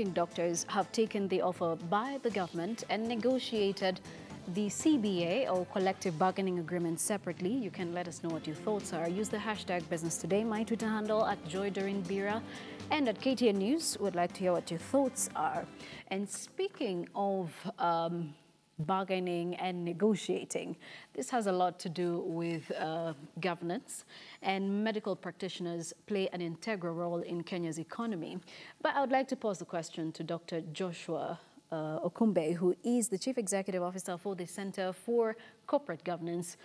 Doctors have taken the offer by the government and negotiated the CBA or collective bargaining agreement separately. You can let us know what your thoughts are. Use the hashtag Business Today, my Twitter handle at JoyDorinBira, and at KTN News. Would like to hear what your thoughts are. And speaking of bargaining and negotiating, this has a lot to do with governance, and medical practitioners play an integral role in Kenya's economy. But I would like to pose the question to Dr. Joshua Okumbe, who is the Chief Executive Officer for the Center for Corporate Governance.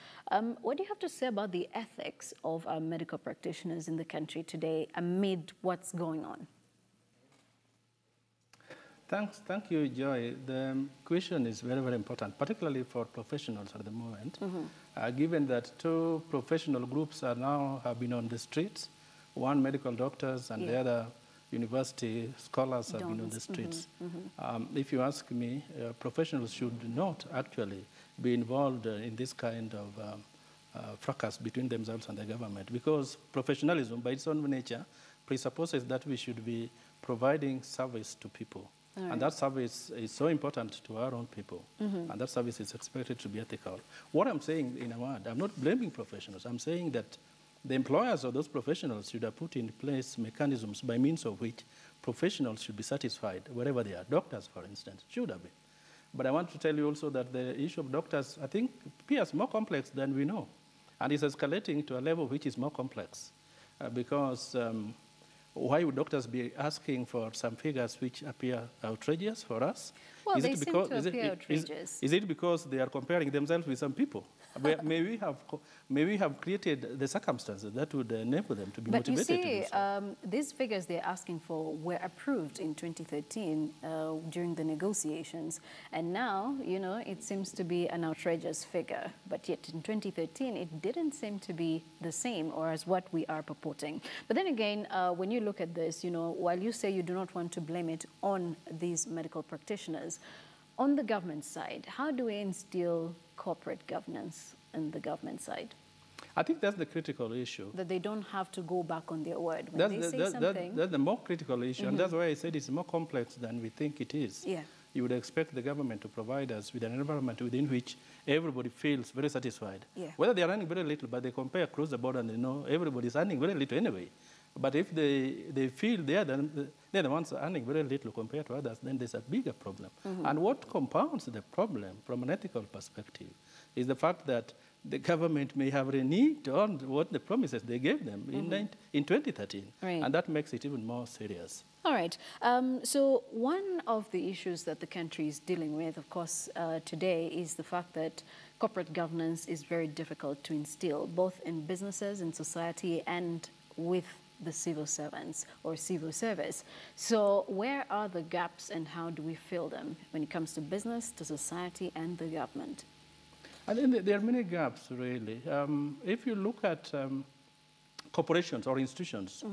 What do you have to say about the ethics of medical practitioners in the country today amid what's going on? Thank you, Joy. The question is very, very important, particularly for professionals at the moment, given that two professional groups have been on the streets, one medical doctors and the other university scholars have been on the streets. If you ask me, professionals should not actually be involved in this kind of fracas between themselves and the government, because professionalism, by its own nature, presupposes that we should be providing service to people. Right. And that service is so important to our own people, and that service is expected to be ethical. What I'm saying, in a word, I'm not blaming professionals. I'm saying that the employers of those professionals should have put in place mechanisms by means of which professionals should be satisfied wherever they are. Doctors, for instance, should have been. But I want to tell you also that the issue of doctors, I think, appears more complex than we know. And it's escalating to a level which is more complex because why would doctors be asking for some figures which appear outrageous for us? Well, they seem to appear outrageous. Is it because they are comparing themselves with some people? May we have created the circumstances that would enable them to be motivated to do so. But you see, these figures they're asking for were approved in 2013 during the negotiations. And now, you know, it seems to be an outrageous figure. But yet in 2013, it didn't seem to be the same or as what we are purporting. But then again, when you look at this, you know, while you say you do not want to blame it on these medical practitioners, on the government side, how do we instill corporate governance in the government side? I think that's the critical issue. That they don't have to go back on their word when they say something. That's the more critical issue, and that's why I said it's more complex than we think it is. Yeah. You would expect the government to provide us with an environment within which everybody feels very satisfied. Yeah. Whether they are earning very little, but they compare across the board and they know everybody's earning very little anyway. But if they feel they're the ones earning very little compared to others, then there's a bigger problem. And what compounds the problem from an ethical perspective is the fact that the government may have reneged on what the promises they gave them in 2013. Right. And that makes it even more serious. All right. So one of the issues that the country is dealing with, of course, today is the fact that corporate governance is very difficult to instill, both in businesses, in society, and with the civil servants or civil service. So where are the gaps and how do we fill them when it comes to business, to society, and the government? I think there are many gaps, really. If you look at corporations or institutions,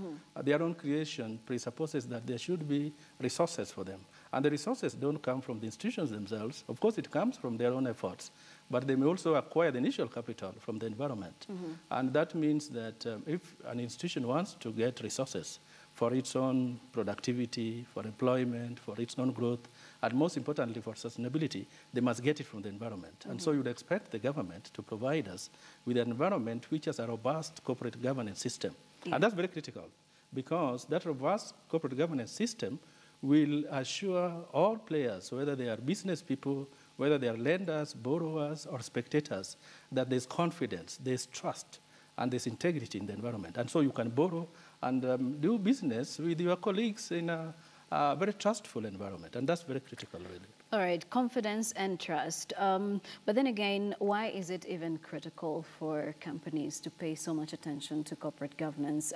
their own creation presupposes that there should be resources for them. And the resources don't come from the institutions themselves. Of course, it comes from their own efforts. But they may also acquire the initial capital from the environment. And that means that if an institution wants to get resources for its own productivity, for employment, for its own growth, and most importantly for sustainability, they must get it from the environment. And so you'd expect the government to provide us with an environment which has a robust corporate governance system. And that's very critical, because that robust corporate governance system will assure all players, whether they are business people, whether they are lenders, borrowers, or spectators, that there's confidence, there's trust, and there's integrity in the environment. And so you can borrow and do business with your colleagues in a very trustful environment, and that's very critical, really. All right, confidence and trust. But then again, why is it even critical for companies to pay so much attention to corporate governance?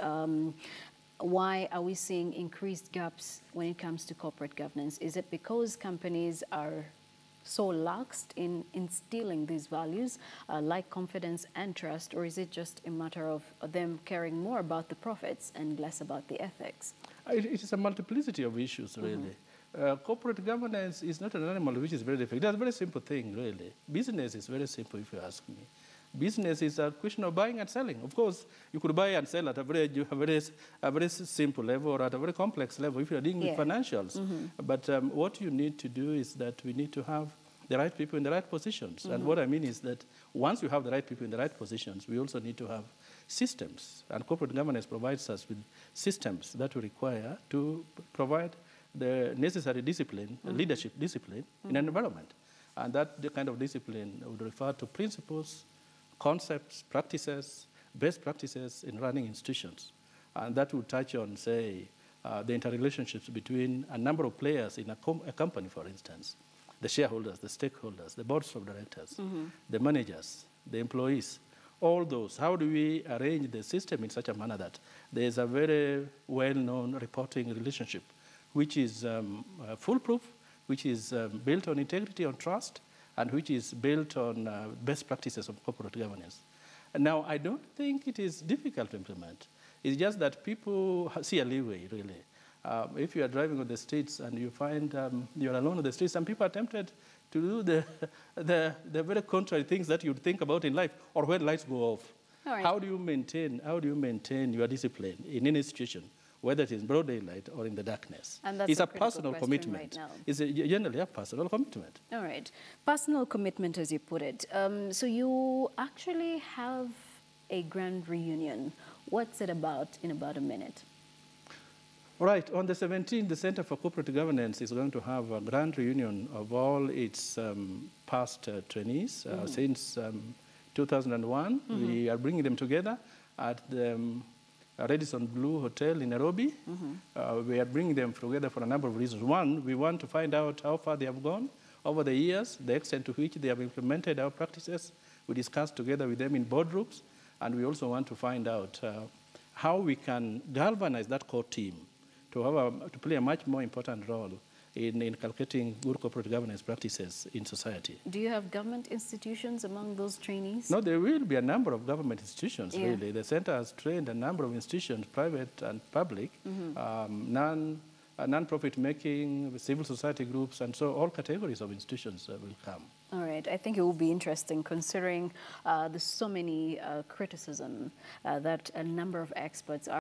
Why are we seeing increased gaps when it comes to corporate governance? Is it because companies are so lax in instilling these values, like confidence and trust, or is it just a matter of them caring more about the profits and less about the ethics? It is a multiplicity of issues, really. Corporate governance is not an animal which is very difficult. It's a very simple thing, really. Business is very simple, if you ask me. Business is a question of buying and selling. Of course, you could buy and sell at a very simple level or at a very complex level if you're dealing with financials. But what you need to do is that we need to have the right people in the right positions. And what I mean is that once you have the right people in the right positions, we also need to have systems. And corporate governance provides us with systems that we require to provide the necessary discipline, leadership discipline in an environment. And that the kind of discipline would refer to principles, concepts, practices, best practices in running institutions. And that would touch on, say, the interrelationships between a number of players in a company, for instance. The shareholders, the stakeholders, the boards of directors, the managers, the employees, all those. How do we arrange the system in such a manner that there is a very well-known reporting relationship which is foolproof, which is built on integrity, on trust, and which is built on best practices of corporate governance. And now, I don't think it is difficult to implement. It's just that people see a leeway, really. If you are driving on the streets and you find you're alone on the streets, some people are tempted to do the very contrary things that you'd think about in life, or when lights go off. All right. How do you maintain your discipline in any situation, whether it is in broad daylight or in the darkness? And that's it's a personal commitment. Right now. It's generally a personal commitment. All right. Personal commitment, as you put it. So you actually have a grand reunion. What's it about in about a minute? All right. On the 17th, the Center for Corporate Governance is going to have a grand reunion of all its past trainees. Since 2001, we are bringing them together at the Radisson Blu Hotel in Nairobi. We are bringing them together for a number of reasons. One, we want to find out how far they have gone over the years, the extent to which they have implemented our practices. We discussed together with them in boardrooms, and we also want to find out how we can galvanize that core team to play a much more important role in inculcating good corporate governance practices in society. Do you have government institutions among those trainees? No, there will be a number of government institutions, really. The center has trained a number of institutions, private and public, non-profit making, civil society groups, and so all categories of institutions will come. All right. I think it will be interesting considering there's so many criticism that a number of experts are